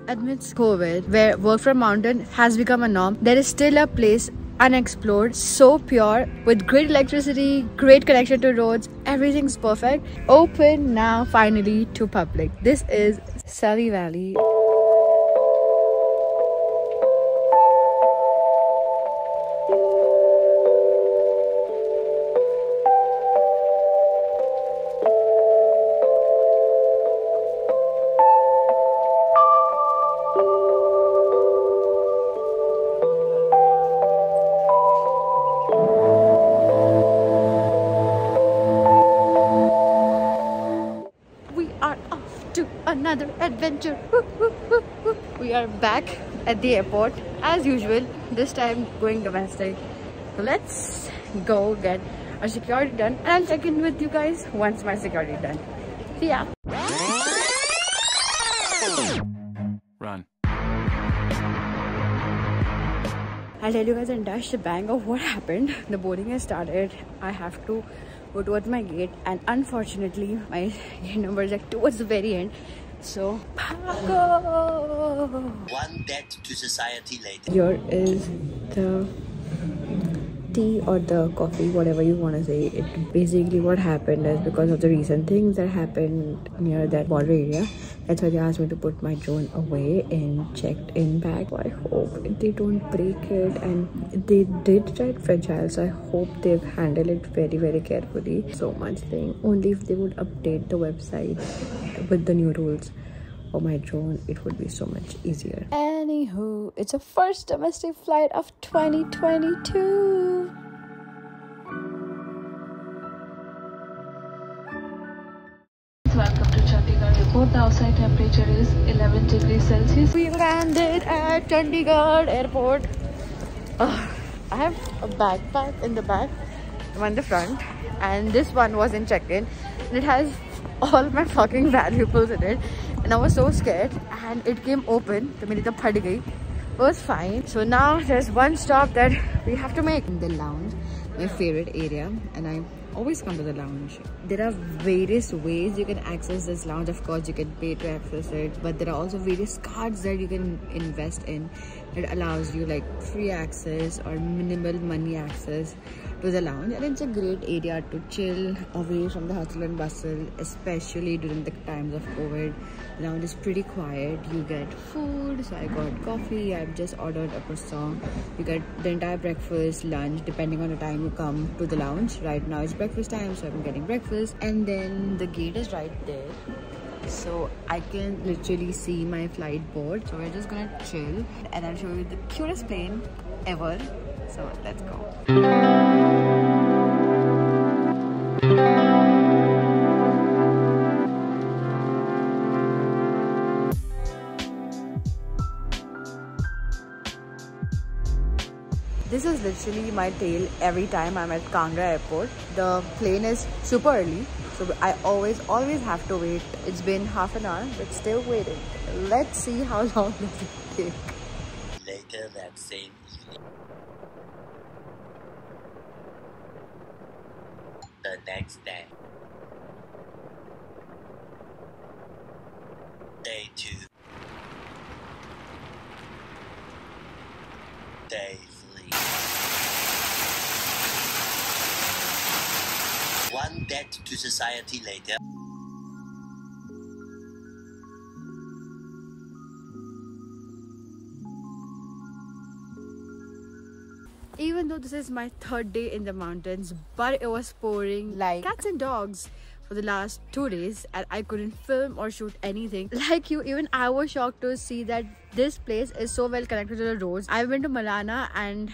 amidst COVID, where work from mountain has become a norm, there is still a place unexplored, so pure, with great electricity, great connection to roads, everything's perfect. Open now finally to public. This is Salli Valley. Another adventure. We are back at the airport as usual, this time going domestic. So let's go get our security done, and I'll check in with you guys once my security is done. See ya. Run. I'll tell you guys the entire shebang of what happened. The boarding has started. I have to go towards my gate, and unfortunately my gate number is like towards the very end. So, one debt to society later. Here is the tea or the coffee, whatever you want to say. It basically what happened is because of the recent things that happened near that border area. That's why they asked me to put my drone away and checked in bag. So I hope they don't break it, and they did try it fragile, so I hope they've handled it very carefully. So much thing, only if they would update the website with the new rules for my drone, it would be so much easier. Anywho, it's a first domestic flight of 2022. Welcome to Chandigarh Airport. The outside temperature is 11 degrees Celsius. We landed at Chandigarh Airport. I have a backpack in the back, one in the front, and this one was in check-in. It has all my fucking valuables in it, and I was so scared, and it came open. The minute it was fine. So now there's one stop that we have to make. In the lounge, my favorite area, and I always come to the lounge. There are various ways you can access this lounge. Of course, you can pay to access it, but there are also various cards that you can invest in. It allows you like free access or minimal money access to the lounge, and it's a great area to chill away from the hustle and bustle, especially during the times of COVID. The lounge is pretty quiet. You get food, so I got coffee. I've just ordered a croissant. You get the entire breakfast, lunch, depending on the time you come to the lounge. Right now it's breakfast time, so I'm getting breakfast, and then the gate is right there, so I can literally see my flight board. So we're just gonna chill, and I'll show you the cutest plane ever. So let's go. This is literally my tail every time I'm at Kangra Airport. The plane is super early, so I always have to wait. It's been half an hour, but still waiting. Let's see how long does it take. Later that same evening. The next day. Day 2. Day 3. One debt to society later. Even though this is my third day in the mountains, but it was pouring like cats and dogs for the last 2 days, and I couldn't film or shoot anything. Like you, even I was shocked to see that this place is so well connected to the roads. I've been to Malana, and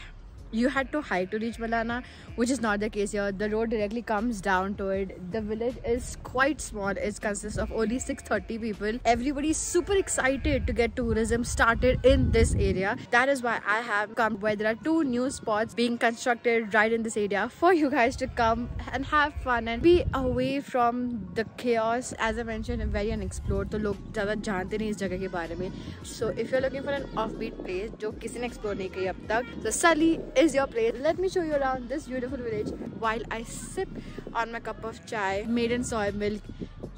you had to hike to reach Malana, which is not the case here. The road directly comes down to it. The village is quite small. It consists of only 630 people. Everybody's super excited to get tourism started in this area. That is why I have come, where there are 2 new spots being constructed right in this area for you guys to come and have fun and be away from the chaos. As I mentioned, I'm very unexplored, so लोग ज़्यादा जानते नहीं इस जगह के बारे में. So if you're looking for an offbeat place जो किसी ने explore नहीं की अब तक, so Salli is your place. Let me show you around this beautiful village while I sip on my cup of chai made in soy milk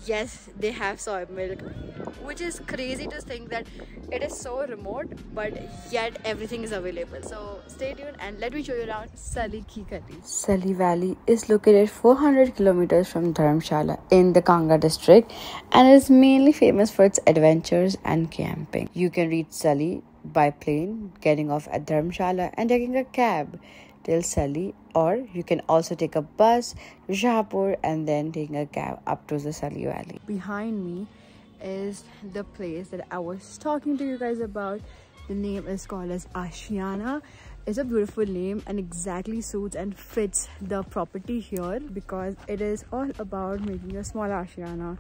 yes, they have soy milk, which is crazy to think that it is so remote, but yet everything is available. So stay tuned and let me show you around Salli Valley. Salli Valley is located 400 kilometers from Dharamshala in the Kanga district and is mainly famous for its adventures and camping. You can reach Salli by plane, getting off at Dharamshala and taking a cab till Salli, or you can also take a bus to Shahpur and then taking a cab up to the Salli Valley. Behind me is the place that I was talking to you guys about. The name is called as Ashiana. It's a beautiful name and exactly suits and fits the property here because it is all about making a small Ashiana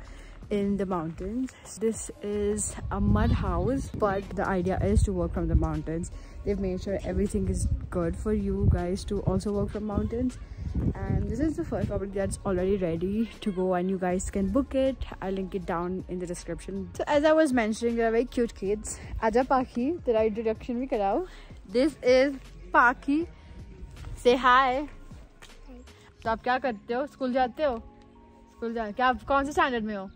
in the mountains. This is a mud house, but the idea is to work from the mountains. They've made sure everything is good for you guys to also work from mountains, and this is the first property that's already ready to go and you guys can book it. I'll link it down in the description. So as I was mentioning, there are very cute kids. Aja Paki, tera introduction bhi karao. This is Paki. Say hi. तो आप क्या करते हो? School जाते हो? School जा क्या आप कौन से स्टैंडर्ड में हो?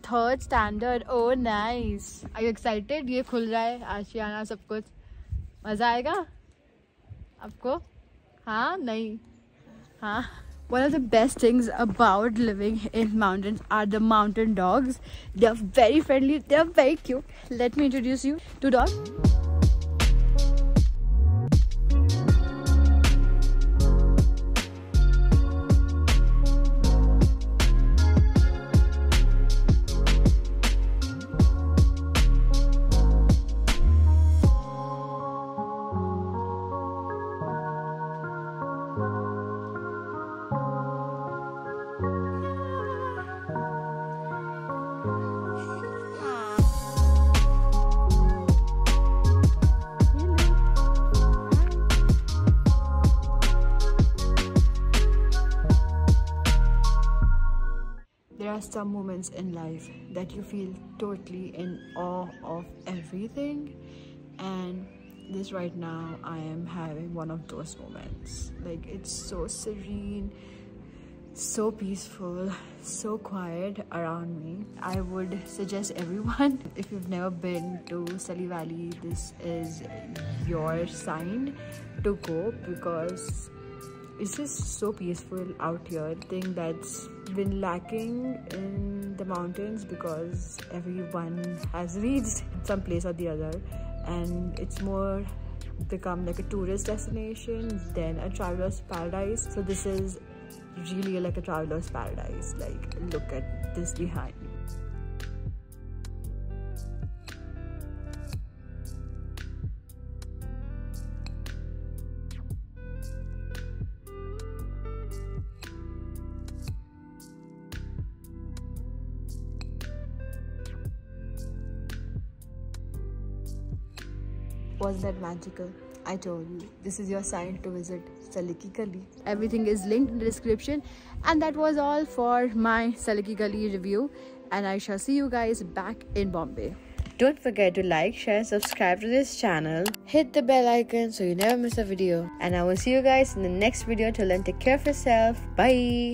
Third standard. Oh nice. Are you excited? ये खुल रहा है आशियाना, सब कुछ मजा आएगा आपको? हाँ नहीं हाँ. One of the best things about living in mountains are the mountain dogs. They are very friendly, they are very cute. Let me introduce you to dogs. There are some moments in life that you feel totally in awe of everything, and this right now I am having one of those moments. Like, it's so serene, so peaceful, so quiet around me. I would suggest everyone, if you've never been to Salli Valley, this is your sign to go because it's just so peaceful out here. Thing that's been lacking in the mountains because everyone has reached some place or the other, and it's more become like a tourist destination than a traveler's paradise. So this is really like a traveler's paradise. Like, look at this behind me. Wasn't that magical? I told you, this is your sign to visit Salli Valley. Everything is linked in the description, and that was all for my Salli Valley review, and I shall see you guys back in Bombay. Don't forget to like, share, subscribe to this channel. Hit the bell icon so you never miss a video, and I will see you guys in the next video. Till then, take care of yourself. Bye.